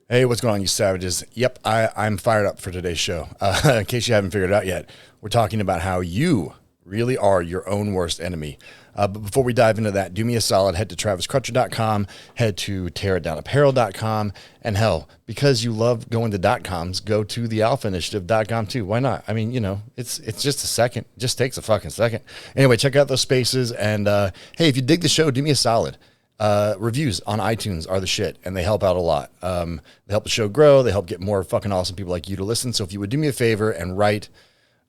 Hey, what's going on, you savages? Yep, I'm fired up for today's show. In case you haven't figured it out yet, we're talking about how you really are your own worst enemy. But before we dive into that, do me a solid. Head to traviscrutcher.com, head to tearitdownapparel.com, and hell, because you love going to .coms, go to thealphainitiative.com too. Why not? I mean, it's just a second. It just takes a fucking second. Anyway, check out those spaces. And hey, if you dig the show, do me a solid. Reviews on iTunes are the shit, and they help out a lot. They help the show grow. They help get more fucking awesome people like you to listen. So if you would do me a favor and write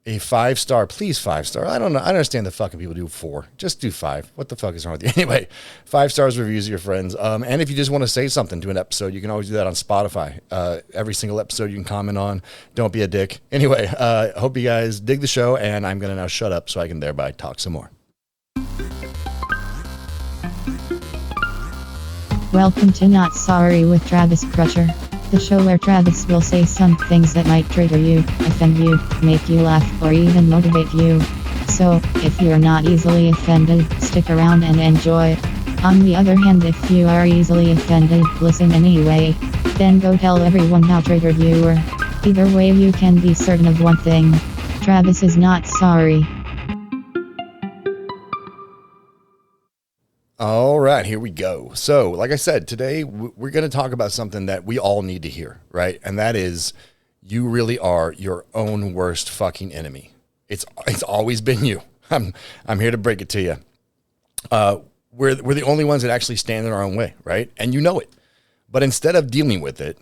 a 5-star, please 5-star. I don't know. I understand the fucking people do 4. Just do 5. What the fuck is wrong with you? Anyway, 5 stars, reviews of your friends. And if you just want to say something to an episode, you can always do that on Spotify. Every single episode you can comment on. Don't be a dick. Anyway, hope you guys dig the show, and I'm going to now shut up so I can thereby talk some more. Welcome to Not Sorry with Travis Crutcher, the show where Travis will say some things that might trigger you, offend you, make you laugh, or even motivate you. So, if you're not easily offended, stick around and enjoy. On the other hand, if you are easily offended, listen anyway. Then go tell everyone how triggered you were. Either way, you can be certain of one thing: Travis is not sorry. All right, here we go. So, like I said, today we're going to talk about something that we all need to hear, right? And that is, you really are your own worst fucking enemy. It's always been you. I'm here to break it to you. We're the only ones that actually stand in our own way, right? And you know it. But instead of dealing with it,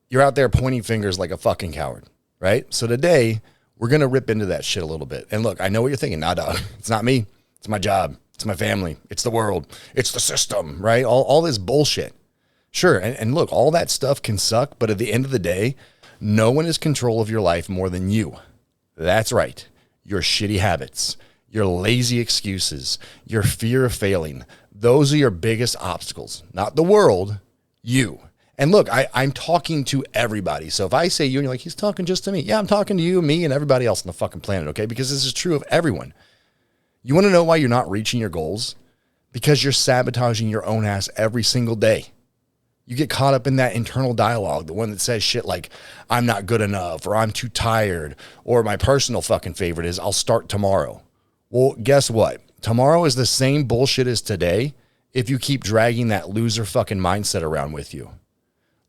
you're out there pointing fingers like a fucking coward, right? So today, we're going to rip into that shit a little bit. And look, I know what you're thinking. Nah, dog, it's not me. It's my job. It's my family. It's the world. It's the system, right? All this bullshit. Sure, and look, all that stuff can suck, but at the end of the day, no one is in control of your life more than you. That's right. Your shitty habits, your lazy excuses, your fear of failing. Those are your biggest obstacles. Not the world, you. And look, I'm talking to everybody. So if I say you and you're like, he's talking just to me. Yeah, I'm talking to you, me, and everybody else on the fucking planet, okay? Because this is true of everyone. You want to know why you're not reaching your goals? Because you're sabotaging your own ass every single day. You get caught up in that internal dialogue, the one that says shit like, I'm not good enough, or I'm too tired, or my personal fucking favorite is, I'll start tomorrow. Well, guess what? Tomorrow is the same bullshit as today if you keep dragging that loser fucking mindset around with you.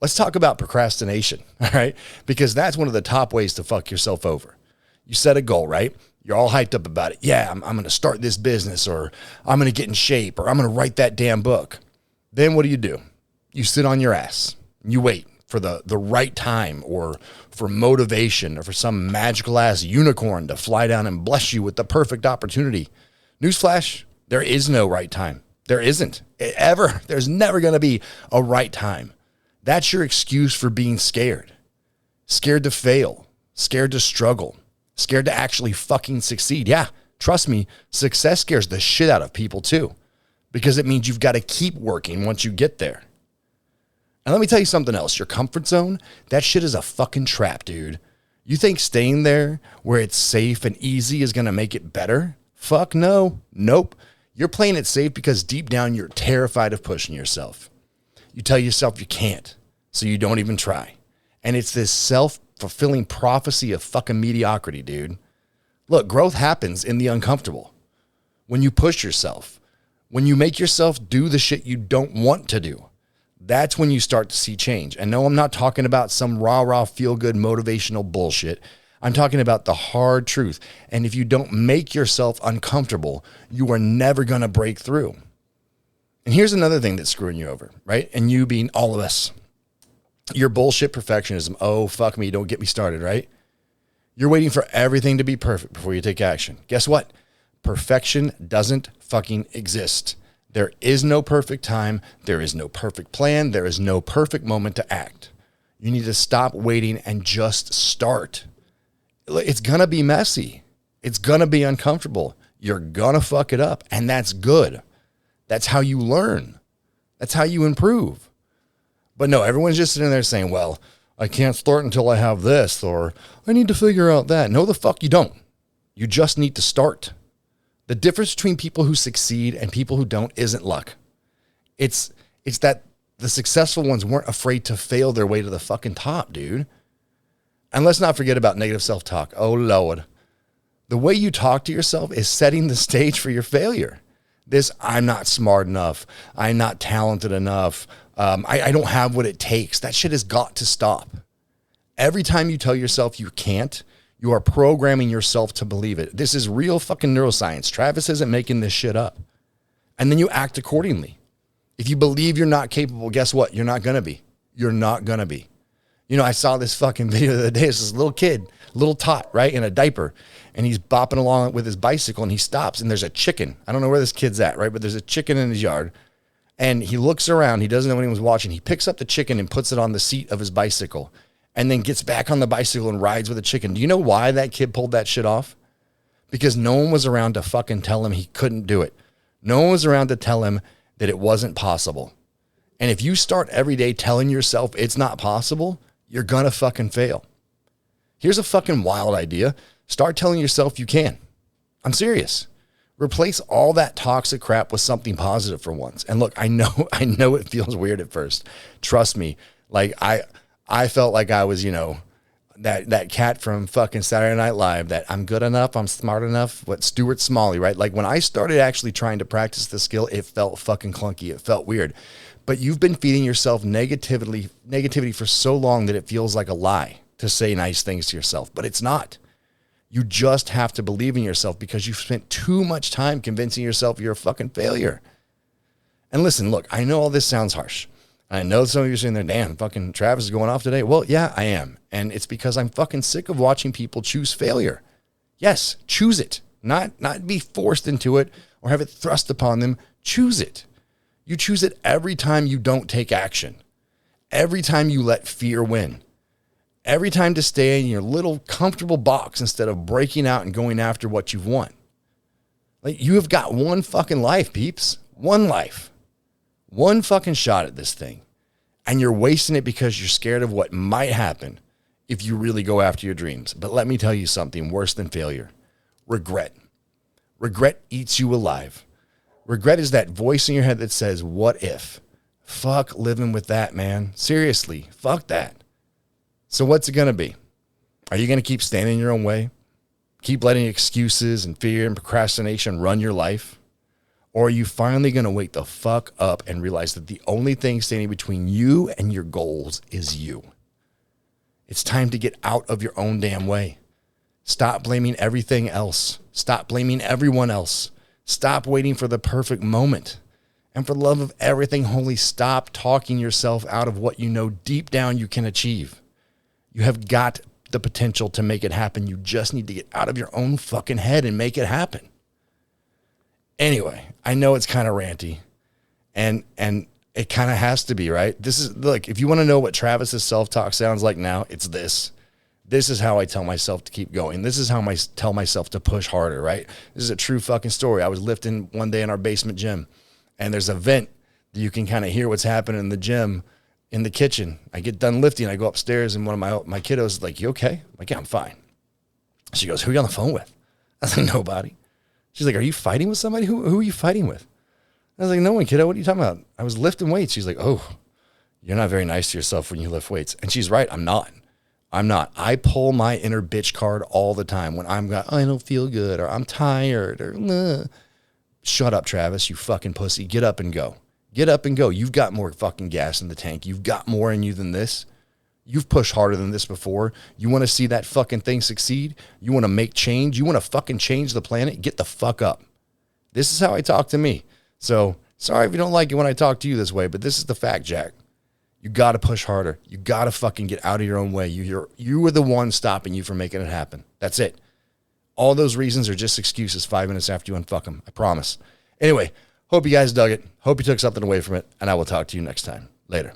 Let's talk about procrastination, all right? Because that's one of the top ways to fuck yourself over. You set a goal, right? You're all hyped up about it. Yeah, I'm going to start this business, or I'm going to get in shape, or I'm going to write that damn book. Then what do? You sit on your ass. You wait for the right time, or for motivation, or for some magical ass unicorn to fly down and bless you with the perfect opportunity. Newsflash, there is no right time. There isn't. Ever. There's never going to be a right time. That's your excuse for being scared. Scared to fail. Scared to struggle. Scared to actually fucking succeed. Yeah, trust me, success scares the shit out of people too, because it means you've got to keep working once you get there. And let me tell you something else. Your comfort zone, that shit is a fucking trap, dude. You think staying there where it's safe and easy is going to make it better? Fuck no. Nope. You're playing it safe because deep down you're terrified of pushing yourself. You tell yourself you can't, so you don't even try. And it's this self-fulfilling prophecy of fucking mediocrity, dude. Look, growth happens in the uncomfortable. When you push yourself, when you make yourself do the shit you don't want to do, that's when you start to see change. And no, I'm not talking about some rah-rah feel-good motivational bullshit. I'm talking about the hard truth. And if you don't make yourself uncomfortable, you are never going to break through. And here's another thing that's screwing you over, right? And you being all of us. Your bullshit perfectionism. Oh, fuck me. Don't get me started, right? You're waiting for everything to be perfect before you take action. Guess what? Perfection doesn't fucking exist. There is no perfect time. There is no perfect plan. There is no perfect moment to act. You need to stop waiting and just start. It's going to be messy. It's going to be uncomfortable. You're going to fuck it up. And that's good. That's how you learn. That's how you improve. But no, everyone's just sitting there saying, well, I can't start until I have this, or I need to figure out that. No, the fuck you don't. You just need to start. The difference between people who succeed and people who don't isn't luck. It's that The successful ones weren't afraid to fail their way to the fucking top, dude. And let's not forget about negative self-talk. Oh, Lord. The way you talk to yourself is setting the stage for your failure. This, I'm not smart enough. I'm not talented enough. I don't have what it takes. That shit has got to stop. Every time you tell yourself you can't, you are programming yourself to believe it. This is real fucking neuroscience. Travis isn't making this shit up. And then you act accordingly. If you believe you're not capable, guess what? You're not going to be. You're not going to be. You know, I saw this fucking video the other day. It's this little kid, little tot, right, in a diaper. And he's bopping along with his bicycle and he stops and there's a chicken. I don't know where this kid's at, right? But there's a chicken in his yard. And he looks around. He doesn't know anyone's watching. He picks up the chicken and puts it on the seat of his bicycle and then gets back on the bicycle and rides with the chicken. Do you know why that kid pulled that shit off? Because no one was around to fucking tell him he couldn't do it. No one was around to tell him that it wasn't possible. And if you start every day telling yourself it's not possible, you're gonna fucking fail. Here's a fucking wild idea. Start telling yourself you can. I'm serious. Replace all that toxic crap with something positive for once. And look, I know it feels weird at first. Trust me. Like I felt like I was, you know, that cat from fucking Saturday Night Live, that I'm good enough, I'm smart enough. What, Stuart Smalley, right? Like when I started actually trying to practice the skill, it felt fucking clunky. It felt weird. But you've been feeding yourself negativity for so long that it feels like a lie to say nice things to yourself, but it's not. You just have to believe in yourself because you've spent too much time convincing yourself you're a fucking failure. And listen, look, I know all this sounds harsh. I know some of you are saying there, damn, fucking Travis is going off today. Well, yeah, I am. And it's because I'm fucking sick of watching people choose failure. Yes, choose it. Not be forced into it or have it thrust upon them. Choose it. You choose it every time you don't take action. Every time you let fear win. Every time to stay in your little comfortable box instead of breaking out and going after what you want. Like, you have got one fucking life, peeps. One life. One fucking shot at this thing. And you're wasting it because you're scared of what might happen if you really go after your dreams. But let me tell you something worse than failure. Regret. Regret eats you alive. Regret is that voice in your head that says, what if? Fuck living with that, man. Seriously, fuck that. So what's it going to be? Are you going to keep standing in your own way? Keep letting excuses and fear and procrastination run your life? Or are you finally going to wake the fuck up and realize that the only thing standing between you and your goals is you? It's time to get out of your own damn way. Stop blaming everything else. Stop blaming everyone else. Stop waiting for the perfect moment. And for the love of everything holy, stop talking yourself out of what you know deep down you can achieve. You have got the potential to make it happen. You just need to get out of your own fucking head and make it happen. Anyway, I know it's kind of ranty and it kind of has to be, right? This is, look, if you want to know what Travis's self-talk sounds like now, it's this. This is how I tell myself to keep going. This is how I tell myself to push harder, right? This is a true fucking story. I was lifting one day in our basement gym and there's a vent that you can kind of hear what's happening in the gym in the kitchen. I get done lifting. I go upstairs and one of my kiddos is like, you okay? I'm like, yeah, I'm fine. She goes, who are you on the phone with? I was like, nobody. She's like, are you fighting with somebody? Who are you fighting with? I was like, no one, kiddo. What are you talking about? I was lifting weights. She's like, oh, you're not very nice to yourself when you lift weights. And she's right. I'm not. I pull my inner bitch card all the time when I don't feel good or I'm tired or shut up, Travis, you fucking pussy. Get up and go. Get up and go. You've got more fucking gas in the tank. You've got more in you than this. You've pushed harder than this before. You want to see that fucking thing succeed? You want to make change? You want to fucking change the planet? Get the fuck up. This is how I talk to me. So, sorry if you don't like it when I talk to you this way, but this is the fact, Jack. You got to push harder. You got to fucking get out of your own way. You were the one stopping you from making it happen. That's it. All those reasons are just excuses 5 minutes after you unfuck them. I promise. Anyway, hope you guys dug it. Hope you took something away from it, and I will talk to you next time. Later.